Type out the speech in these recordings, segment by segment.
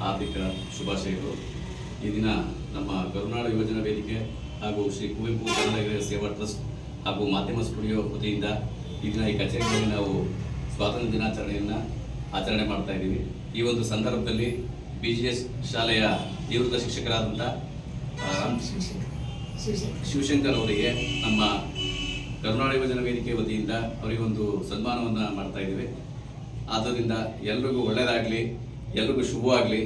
ಹಾರ್ದಿಕ ಶುಭಾಶಯಗಳು. ಈ ದಿನ ನಮ್ಮ ಕರುನಾಡ ಯುವಜನ ವೇದಿಕೆ ಹಾಗೂ ಶ್ರೀ ಕುವೆಂಪು ಕನ್ನಡ ಸೇವಾ ಟ್ರಸ್ಟ್ ಹಾಗೂ ಮಾಧ್ಯಮ ಸ್ಟುಡಿಯೋ ವತಿಯಿಂದ ಈ ದಿನ ಈ ಕಚೇರಿಯಲ್ಲಿ ನಾವು ಸ್ವಾತಂತ್ರ್ಯ ದಿನಾಚರಣೆಯನ್ನು ಆಚರಣೆ ಮಾಡ್ತಾ ಇದ್ದೀವಿ. ಈ ಒಂದು ಸಂದರ್ಭದಲ್ಲಿ BGS ಶಾಲೆಯ ನಿವೃತ್ತ ಶಿಕ್ಷಕರಾದಂಥ ಶಿವಶಂಕರ್ ಅವರಿಗೆ ನಮ್ಮ ಕರುನಾಡ ಯುವಜನ ವೇದಿಕೆ ವತಿಯಿಂದ ಅವರಿಗೊಂದು ಸನ್ಮಾನವನ್ನು ಮಾಡ್ತಾ ಇದ್ದೀವಿ. ಆದ್ದರಿಂದ ಎಲ್ರಿಗೂ ಒಳ್ಳೆಯದಾಗಲಿ, ಎಲ್ರಿಗೂ ಶುಭವಾಗಲಿ.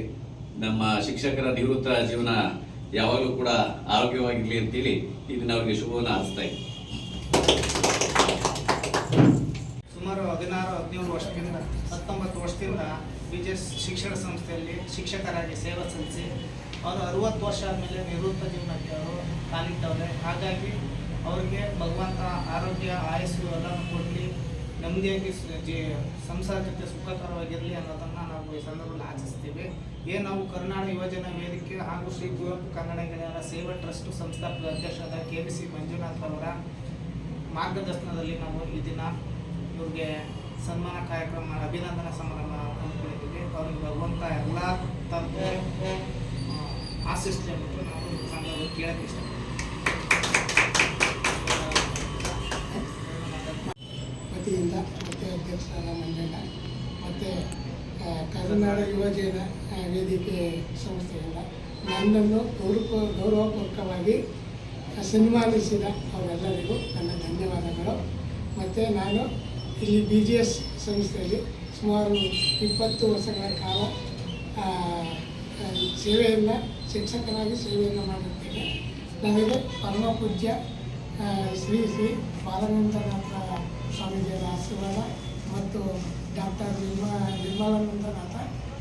ನಮ್ಮ ಶಿಕ್ಷಕರ ನಿವೃತ್ತ ಜೀವನ ಯಾವಾಗಲೂ ಕೂಡ ಆರೋಗ್ಯವಾಗಿರಲಿ ಅಂತೇಳಿ ಈ ದಿನ ಅವರಿಗೆ ಶುಭವನ್ನು ಹಾರಿಸ್ತಾ ಇದ್ದೀವಿ. ಸುಮಾರು 16-17 ವರ್ಷದಿಂದ 19 ವರ್ಷದಿಂದ BGS ಶಿಕ್ಷಣ ಸಂಸ್ಥೆಯಲ್ಲಿ ಶಿಕ್ಷಕರಾಗಿ ಸೇವೆ ಸಲ್ಲಿಸಿ ಅವರು 60 ವರ್ಷ ಆದಮೇಲೆ ನಿವೃತ್ತ ಜೀವನಕ್ಕೆ ಅವರು ಕಾಲಿಟ್ಟವ್ರೆ. ಹಾಗಾಗಿ ಅವರಿಗೆ ಭಗವಂತ ಆರೋಗ್ಯ ಆಯಸ್ಸು ಎಲ್ಲನೂ ಕೊಡಲಿ, ನೆಮ್ಮದಿಯಾಗಿ ಸಂಸಾರ ಜೊತೆ ಸುಖಕರವಾಗಿರಲಿ ಅನ್ನೋದನ್ನು ನಾವು ಈ ಸಂದರ್ಭದಲ್ಲಿ ಆಚರಿಸ್ತೀವಿ. ನಾವು ಕರುನಾಡ ಯುವಜನ ವೇದಿಕೆ ಹಾಗೂ ಶ್ರೀ ಕುವೆಂಪು ಕನ್ನಡ ಗೆಳೆಯರ ಸೇವಾ ಟ್ರಸ್ಟ್ ಸಂಸ್ಥಾಪಕ ಅಧ್ಯಕ್ಷರಾದ KBC ಮಂಜುನಾಥ್ ಅವರ ಮಾರ್ಗದರ್ಶನದಲ್ಲಿ ನಾವು ಈ ದಿನ ಇವ್ರಿಗೆ ಸನ್ಮಾನ ಕಾರ್ಯಕ್ರಮ ಅಭಿನಂದನಾ ಸಮಾರಂಭ ಹಮ್ಮಿಕೊಂಡಿದ್ದೀವಿ. ಅವ್ರಿಗೆ ಭಗವಂತ ಎಲ್ಲ ಥರದ ಆಶಿಸ್ಲಿ ಅಂದ್ಬಿಟ್ಟು ನಾವು ಸಂದರ್ಭ ಕೇಳಕ್ಕೆ ಇಷ್ಟಪಡ್ತೀವಿ. ವತಿಯಿಂದ ಮತ್ತು ಅಧ್ಯಕ್ಷರಾದ ಮಂಜಣ್ಣ ಮತ್ತು ಕರುನಾಡ ಯುವಜನ ವೇದಿಕೆ ಸಂಸ್ಥೆಯಿಂದ ನನ್ನನ್ನು ಗೌರವಪೂರ್ವಕವಾಗಿ ಸನ್ಮಾನಿಸಿದ ಅವರೆಲ್ಲರಿಗೂ ನನ್ನ ಧನ್ಯವಾದಗಳು. ಮತ್ತು ನಾನು ಇಲ್ಲಿ BGS ಸಂಸ್ಥೆಯಲ್ಲಿ ಸುಮಾರು 20 ವರ್ಷಗಳ ಕಾಲ ಶಿಕ್ಷಕನಾಗಿ ಸೇವೆಯನ್ನು ಮಾಡುತ್ತೇನೆ. ನನಗೆ ಪರಮ ಪೂಜ್ಯ ಶ್ರೀ ಬಾಲಗಂಗಾಧರ ಸ್ವಾಮೀಜಿಯವರ ಆಶೀರ್ವಾದ ಮತ್ತು ಡಾಕ್ಟರ್ ನಿರ್ಮಲಾನಂದನಾಥ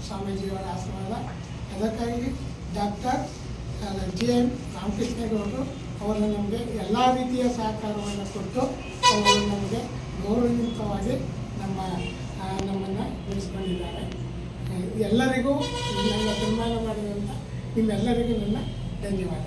ಸ್ವಾಮೀಜಿಯವರ ಆಶೀರ್ವಾದ, ಅದಕ್ಕಾಗಿ ಡಾಕ್ಟರ್ GN ರಾಮಕೃಷ್ಣೇಗೌಡರು ಅವರು ನಮಗೆ ಎಲ್ಲ ರೀತಿಯ ಸಹಕಾರವನ್ನು ಕೊಟ್ಟು ಅವರು ನಮಗೆ ಗೌರವಯುತವಾಗಿ ನಮ್ಮನ್ನು ಬೆಳೆಸ್ಕೊಂಡಿದ್ದಾರೆ. ಎಲ್ಲರಿಗೂ ನನ್ನ ಸನ್ಮಾನ ಮಾಡಿದಂಥ ನಿಮ್ಮೆಲ್ಲರಿಗೂ ನನ್ನ ಧನ್ಯವಾದ.